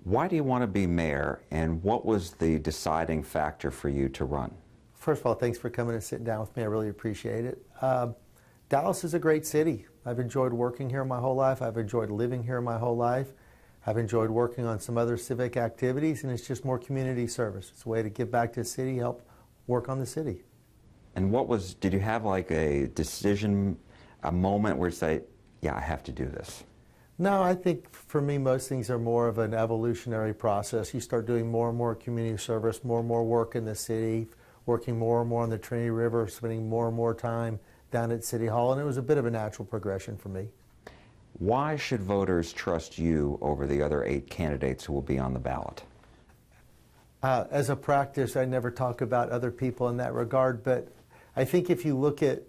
Why do you want to be mayor, and what was the deciding factor for you to run? First of all, thanks for coming and sitting down with me. I really appreciate it. Dallas is a great city. I've enjoyed working here my whole life. I've enjoyed living here my whole life. I've enjoyed working on some other civic activities, and it's just more community service. It's a way to give back to the city, help work on the city. And did you have like a decision, a moment where you say, yeah, I have to do this? No, I think for me most things are more of an evolutionary process. You start doing more and more community service, more and more work in the city, working more and more on the Trinity River, spending more and more time down at City Hall, and it was a bit of a natural progression for me. Why should voters trust you over the other 8 candidates who will be on the ballot? As a practice, I never talk about other people in that regard, but I think if you look at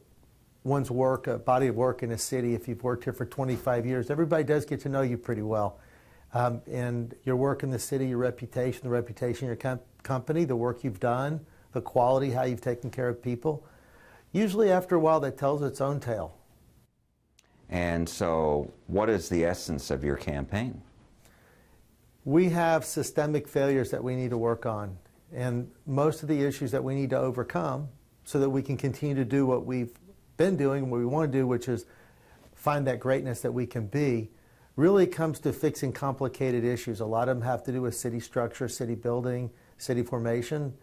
one's work, a body of work in a city, if you've worked here for 25 years, everybody does get to know you pretty well. And your work in the city, your reputation, the reputation of your company, the work you've done, the quality, how you've taken care of people, usually after a while that tells its own tale. And so what is the essence of your campaign? We have systemic failures that we need to work on, and most of the issues that we need to overcome so that we can continue to do what we've been doing and what we want to do, which is find that greatness that we can be, really comes to fixing complicated issues. A lot of them have to do with city structure, city building, city formation,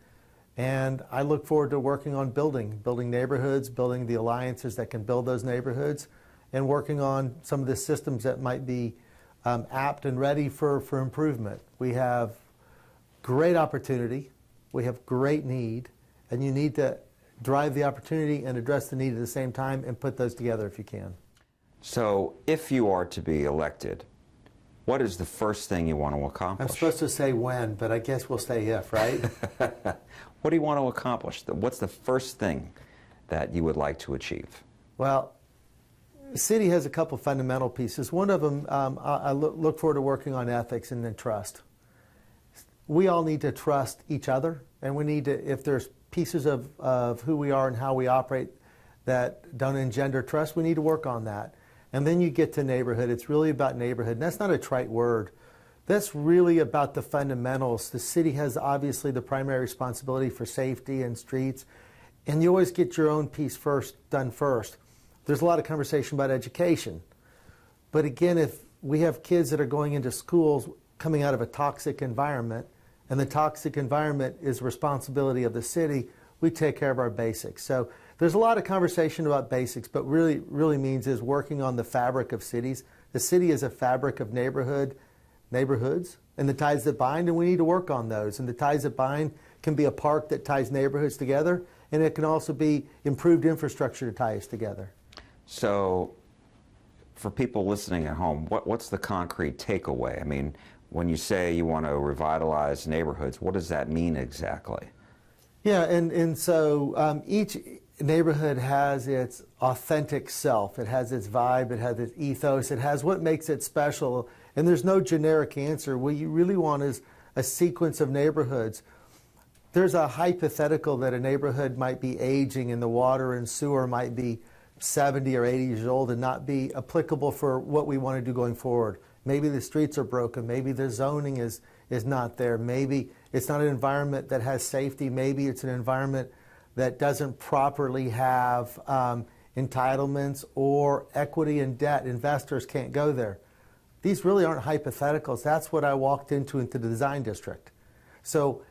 and I look forward to working on building neighborhoods, building the alliances that can build those neighborhoods, and working on some of the systems that might be apt and ready for improvement. We have great opportunity, we have great need, and you need to drive the opportunity and address the need at the same time and put those together if you can. So if you are to be elected, what is the first thing you want to accomplish? I'm supposed to say when, but I guess we'll say if, right? What do you want to accomplish? What's the first thing that you would like to achieve? Well, the city has a couple fundamental pieces. One of them, I look forward to working on ethics and then trust. We all need to trust each other, and we need to, if there's pieces of who we are and how we operate that don't engender trust, we need to work on that. And then you get to neighborhood. It's really about neighborhood, and that's not a trite word. That's really about the fundamentals. The city has obviously the primary responsibility for safety and streets, and you always get your own piece done first. There's a lot of conversation about education. But again, if we have kids that are going into schools coming out of a toxic environment, and the toxic environment is responsibility of the city, we take care of our basics. So there's a lot of conversation about basics, but really means is working on the fabric of cities. The city is a fabric of neighborhoods, and the ties that bind, and we need to work on those. And the ties that bind can be a park that ties neighborhoods together, and it can also be improved infrastructure to tie us together. So for people listening at home, what's the concrete takeaway? I mean, when you say you want to revitalize neighborhoods, what does that mean exactly? Yeah, and so each neighborhood has its authentic self. It has its vibe, it has its ethos, it has what makes it special, and there's no generic answer. What you really want is a sequence of neighborhoods. There's a hypothetical that a neighborhood might be aging and the water and sewer might be 70 or 80 years old and not be applicable for what we want to do going forward. Maybe the streets are broken, maybe the zoning is not there, maybe it's not an environment that has safety, maybe it's an environment that doesn't properly have entitlements or equity and debt. Investors can't go there. These really aren't hypotheticals. That's what I walked into the design district. So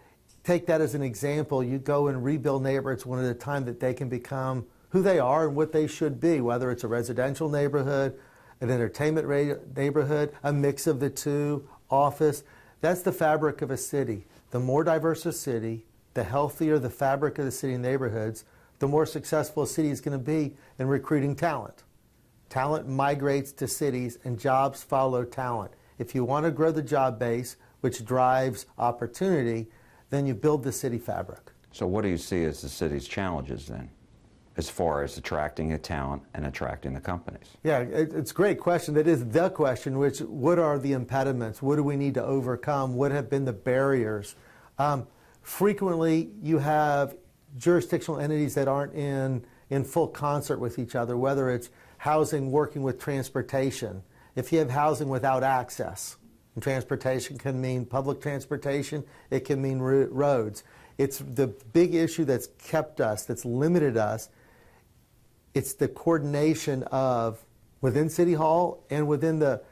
take that as an example. You go and rebuild neighborhoods one at a time that they can become who they are and what they should be, whether it's a residential neighborhood, an entertainment neighborhood, a mix of the two, office. That's the fabric of a city. The more diverse a city, the healthier the fabric of the city neighborhoods, the more successful a city is going to be in recruiting talent. Talent migrates to cities and jobs follow talent. If you want to grow the job base, which drives opportunity, then you build the city fabric. So what do you see as the city's challenges then, as far as attracting the talent and attracting the companies? Yeah, it's a great question. That is the question, which what are the impediments? What do we need to overcome? What have been the barriers? Frequently, you have jurisdictional entities that aren't in full concert with each other, whether it's housing working with transportation. If you have housing without access, And transportation can mean public transportation. It can mean roads. It's the big issue that's kept us, that's limited us. It's the coordination of within City Hall and within the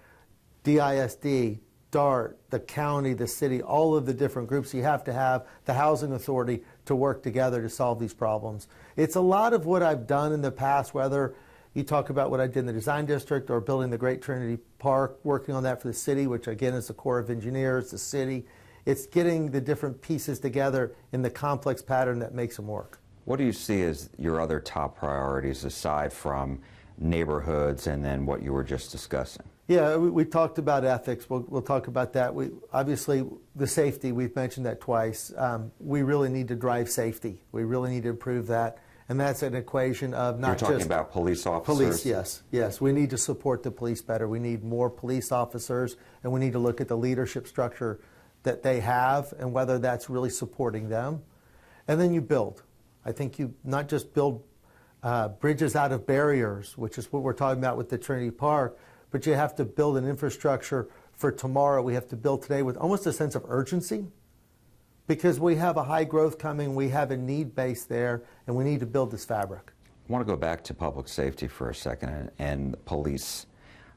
DISD, DART, the county, the city, all of the different groups. You have to have the housing authority to work together to solve these problems. It's a lot of what I've done in the past, whether you talk about what I did in the design district or building the Great Trinity Park, working on that for the city, which again is the Corps of Engineers, the city. It's getting the different pieces together in the complex pattern that makes them work. What do you see as your other top priorities aside from neighborhoods and then what you were just discussing? Yeah, we talked about ethics. We'll talk about that. Obviously, the safety, we've mentioned that twice. We really need to drive safety. We really need to improve that. And that's an equation of not just... You're talking about police officers? Police, yes. Yes, we need to support the police better. We need more police officers, and we need to look at the leadership structure that they have and whether that's really supporting them. And then you build. I think you not just build bridges out of barriers, which is what we're talking about with the Trinity Park, but you have to build an infrastructure for tomorrow. We have to build today with almost a sense of urgency because we have a high growth coming, we have a need base there, and we need to build this fabric. I want to go back to public safety for a second and police.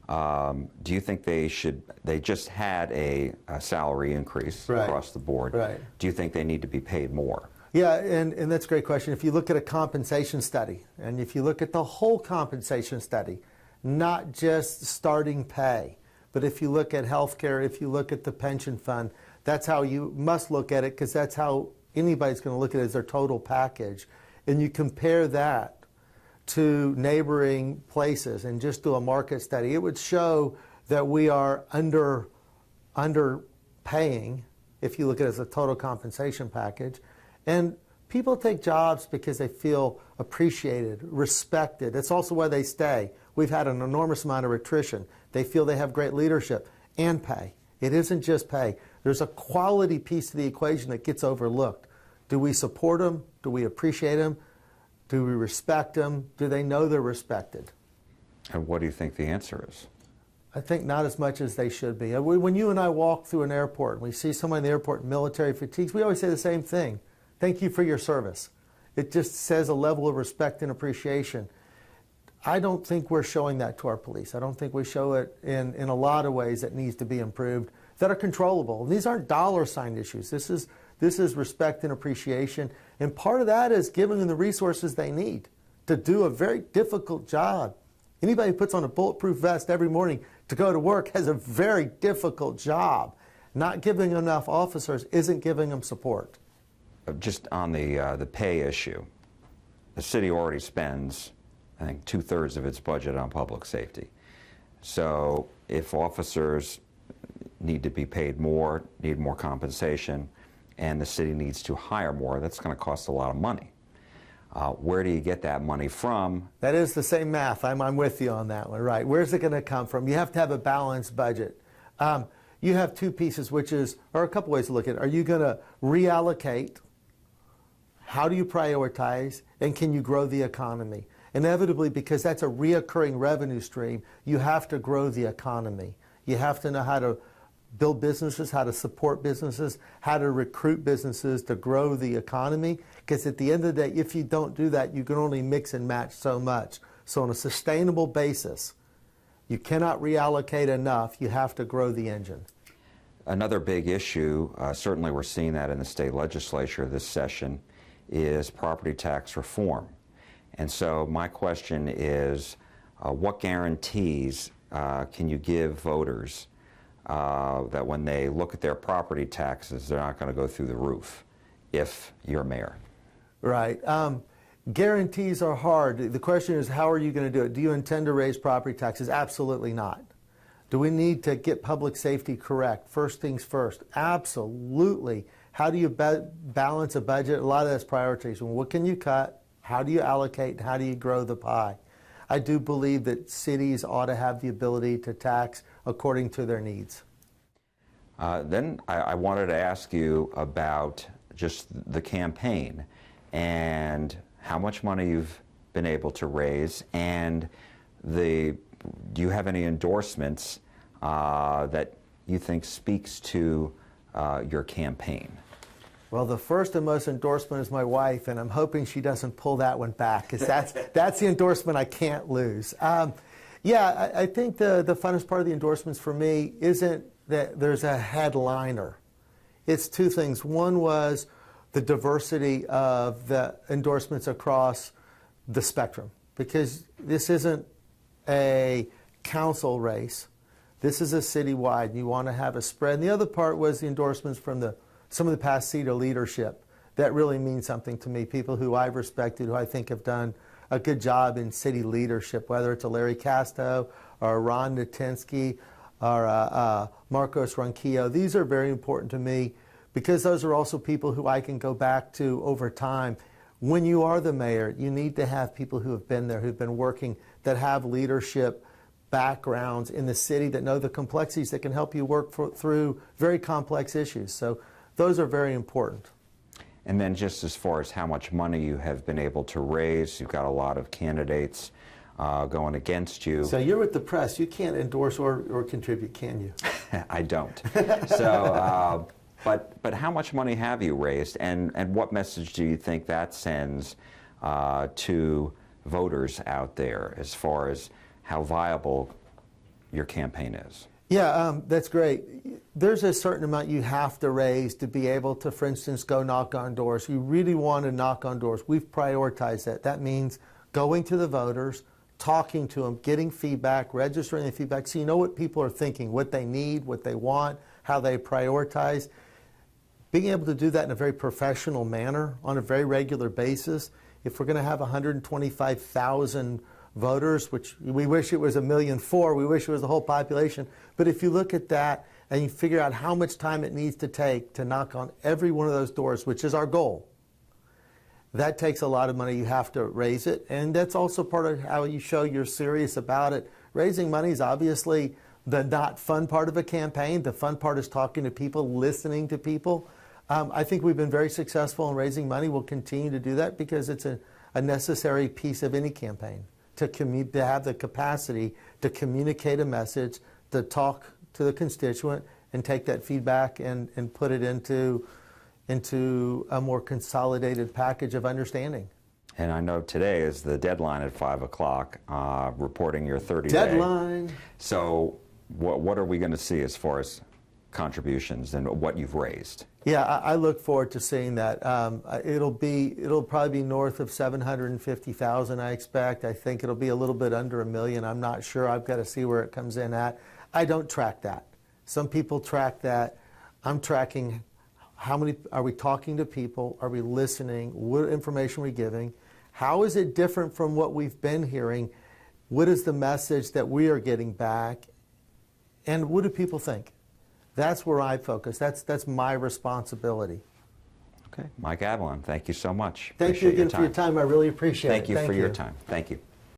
Do you think they just had a salary increase across the board. Right. Do you think they need to be paid more? Yeah, and that's a great question. If you look at a compensation study, and if you look at the whole compensation study, not just starting pay, but if you look at healthcare, if you look at the pension fund, that's how you must look at it because that's how anybody's going to look at it as their total package. And you compare that to neighboring places and just do a market study, it would show that we are underpaying if you look at it as a total compensation package. And people take jobs because they feel appreciated, respected. That's also why they stay. We've had an enormous amount of attrition. They feel they have great leadership and pay. It isn't just pay. There's a quality piece of the equation that gets overlooked. Do we support them? Do we appreciate them? Do we respect them? Do they know they're respected? And what do you think the answer is? I think not as much as they should be. When you and I walk through an airport and we see someone in the airport in military fatigues, we always say the same thing. Thank you for your service. It just says a level of respect and appreciation. I don't think we're showing that to our police. I don't think we show it in a lot of ways that needs to be improved that are controllable. And these aren't dollar sign issues. This is respect and appreciation. And part of that is giving them the resources they need to do a very difficult job. Anybody who puts on a bulletproof vest every morning to go to work has a very difficult job. Not giving enough officers isn't giving them support. Just on the pay issue, the city already spends, I think, 2/3 of its budget on public safety. So if officers need to be paid more, need more compensation, and the city needs to hire more, that's going to cost a lot of money. Where do you get that money from? That is the same math. I'm with you on that one, right. Where's it going to come from? You have to have a balanced budget. You have two pieces, or a couple ways to look at it. Are you going to reallocate? How do you prioritize? And can you grow the economy? Inevitably, because that's a reoccurring revenue stream, you have to grow the economy. You have to know how to build businesses, how to support businesses, how to recruit businesses to grow the economy. Because at the end of the day, if you don't do that, you can only mix and match so much. So on a sustainable basis, you cannot reallocate enough. You have to grow the engine. Another big issue, certainly we're seeing that in the state legislature this session, is property tax reform. And so my question is, what guarantees can you give voters that when they look at their property taxes, they're not going to go through the roof if you're mayor? Right. Guarantees are hard. The question is, how are you going to do it? Do you intend to raise property taxes? Absolutely not. Do we need to get public safety correct? First things first. Absolutely. How do you balance a budget? A lot of that's priorities. What can you cut? How do you allocate? How do you grow the pie? I do believe that cities ought to have the ability to tax according to their needs. Then I wanted to ask you about just the campaign and how much money you've been able to raise, and do you have any endorsements that you think speaks to your campaign? Well, the first and most endorsement is my wife, and I'm hoping she doesn't pull that one back, because that's the endorsement I can't lose. Yeah, I think the funnest part of the endorsements for me isn't that there's a headliner. It's two things. One was the diversity of the endorsements across the spectrum, because this isn't a council race. This is a citywide, and you want to have a spread. And the other part was the endorsements from some of the past senior leadership. That really means something to me. People who I've respected, who I think have done a good job in city leadership, whether it's a Larry Casto or a Ron Natinsky or Marcos Ronquillo. These are very important to me, because those are also people who I can go back to over time. When you are the mayor, you need to have people who have been there, who've been working, that have leadership backgrounds in the city, that know the complexities, that can help you work through very complex issues. So those are very important. And then just as far as how much money you have been able to raise, you've got a lot of candidates going against you. So you're with the press. You can't endorse or contribute, can you? I don't. So, but how much money have you raised, and what message do you think that sends to voters out there as far as how viable your campaign is? Yeah, that's great. There's a certain amount you have to raise to be able to, for instance, go knock on doors. You really want to knock on doors. We've prioritized that. That means going to the voters, talking to them, getting feedback, registering the feedback, so you know what people are thinking, what they need, what they want, how they prioritize. Being able to do that in a very professional manner on a very regular basis. If we're going to have 125,000 voters, which we wish it was 1.4 million, we wish it was the whole population, but if you look at that and you figure out how much time it needs to take to knock on every one of those doors, which is our goal, that takes a lot of money. You have to raise it, and that's also part of how you show you're serious about it. Raising money is obviously the not fun part of a campaign. The fun part is talking to people, listening to people. I think we've been very successful in raising money. We'll continue to do that, because it's a necessary piece of any campaign, to have the capacity to communicate a message, to talk to the constituent, and take that feedback and put it into a more consolidated package of understanding. And I know today is the deadline at 5 o'clock, reporting your 30-day. Deadline. So what are we going to see as far as contributions and what you've raised? Yeah, I look forward to seeing that. It'll probably be north of 750,000, I expect. I think it'll be a little bit under 1 million. I'm not sure. I've got to see where it comes in at. I don't track that. Some people track that. I'm tracking how many are we talking to people? Are we listening? What information are we giving? How is it different from what we've been hearing? What is the message that we are getting back? And what do people think? That's where I focus. That's my responsibility. Okay. Mike Ablon, thank you so much. Thank you again for your time. I really appreciate it. Thank you for your time. Thank you.